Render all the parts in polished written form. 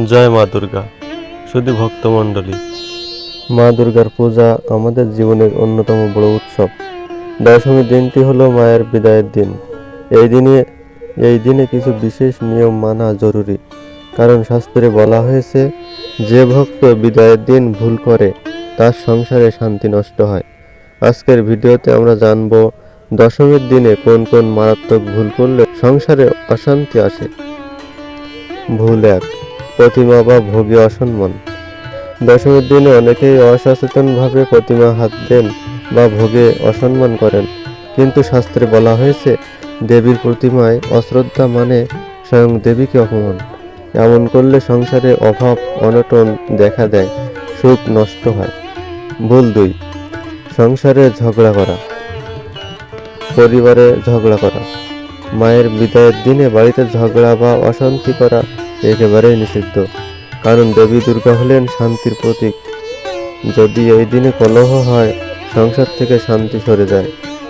জয় মা দুর্গা। শুধু ভক্তমণ্ডলী, মা দুর্গার পূজা আমাদের জীবনের অন্যতম বড় উৎসব। দশমীর দিনটি হলো মায়ের বিদায়ের দিন। এই দিনে কিছু বিশেষ নিয়ম মানা জরুরি, কারণ শাস্ত্রে বলা হয়েছে, যে ভক্ত বিদায়ের দিন ভুল করে তার সংসারে শান্তি নষ্ট হয়। আজকের ভিডিওতে আমরা জানব দশমীর দিনে কোন কোন মারাত্মক ভুল করলে সংসারে অশান্তি আসে। ভুল 1, প্রতিমা বা ভোগে অসম্মান। দশমীর দিনে অনেকেই অসচেতনভাবে প্রতিমা হাত দেন বা ভোগে অসম্মান করেন, কিন্তু শাস্ত্রে বলা হয়েছে, দেবীর প্রতিমায় অশ্রদ্ধা মানে স্বয়ং দেবীকে অপমান। এমন করলে সংসারে অভাব অনটন দেখা দেয়, সুখ নষ্ট হয়। ভুল 2, সংসারে ঝগড়া করা, পরিবারে ঝগড়া করা। মায়ের বিদায়ের দিনে বাড়িতে ঝগড়া বা অশান্তি করা একেবারেই নিষিদ্ধ, কারণ দেবী দুর্গা হলেন শান্তির প্রতীক। যদি এই দিনে কলহ হয়, সংসার থেকে শান্তি সরে যায়।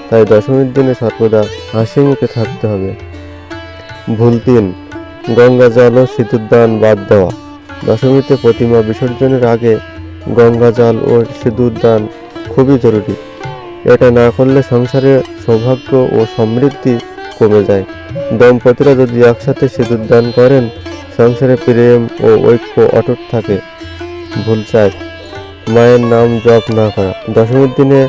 তাই দশমীর দিনে সর্বদা হাসি মুখে থাকতে হবে। ভুল 3, গঙ্গা জল ও সিঁদুর দান বাদ দেওয়া। দশমীতে প্রতিমা বিসর্জনের আগে গঙ্গা জল ও সিঁদুর দান খুবই জরুরি। এটা না করলে সংসারে সৌভাগ্য ও সমৃদ্ধি কমে যায়। দম্পতিরা যদি একসাথে সিঁদুর দান করেন, সংসারে প্রেম ও ঐক্য অটুট থাকে। ভুল 4, মায়ের নাম জপ না করা। দশমীর দিনে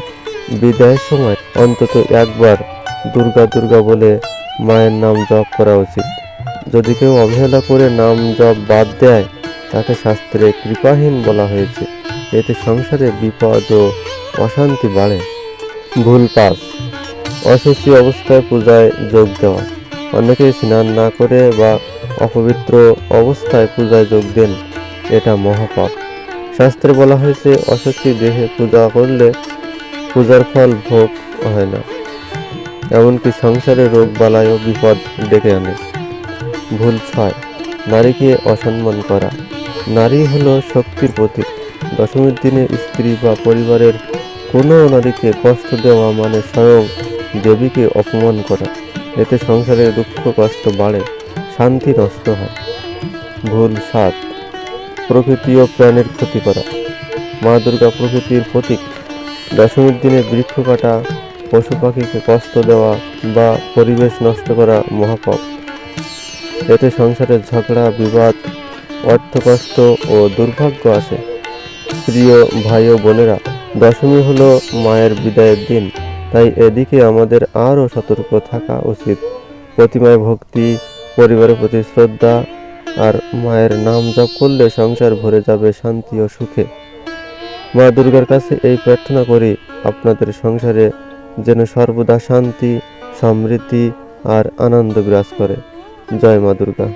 বিদায়ের সময় অন্তত একবার দুর্গা দুর্গা বলে মায়ের নাম জপ করা উচিত। যদি কেউ অবহেলা করে নাম জপ বাদ দেয়, তাকে শাস্ত্রে কৃপাহীন বলা হয়েছে। এতে সংসারে বিপদ ও অশান্তি বাড়ে। ভুল 5, অশুচি অবস্থায় পূজায় যোগ দেওয়া। অনেকেই স্নান না করে বা অপবিত্র অবস্থায় পূজায় যোগ দেন, এটা মহাপাপ। শাস্ত্রে বলা হয়েছে, অশুচি দেহে পূজা করলে পূজার ফল ভোগ হয় না, এমনকি সংসারে রোগ বালাই ও বিপদ ডেকে আনে। ভুল 6, নারীকে অসম্মান করা। নারী হলো শক্তির প্রতীক। দশমীর দিনে স্ত্রী বা পরিবারের কোনো নারীকে কষ্ট দেওয়া মানে স্বয়ং দেবীকে অপমান করা। এতে সংসারে দুঃখ কষ্ট বাড়ে, শান্তি নষ্ট হয়। ভুল 7, প্রকৃতি ও প্রাণের ক্ষতি করা। মা দুর্গা প্রকৃতির প্রতীক। দশমীর দিনে বৃক্ষ কাটা, পশু পাখিকে কষ্ট দেওয়া বা পরিবেশ নষ্ট করা মহাপাপ। এতে সংসারে ঝগড়া বিবাদ, অর্থকষ্ট ও দুর্ভাগ্য আসে। প্রিয় ভাই ও বোনেরা, দশমী হলো মায়ের বিদায়ের দিন, তাই এদিকে আমাদের আরও সতর্ক থাকা উচিত। প্রতিমায় ভক্তি, পরিবারের প্রতি শ্রদ্ধা আর মায়ের নাম জপ করলে সংসার ভরে যাবে শান্তি ও সুখে। মা দুর্গার কাছে এই প্রার্থনা করি, আপনাদের সংসারে যেন সর্বদা শান্তি, সমৃদ্ধি আর আনন্দ বিরাজ করে। জয় মা দুর্গা।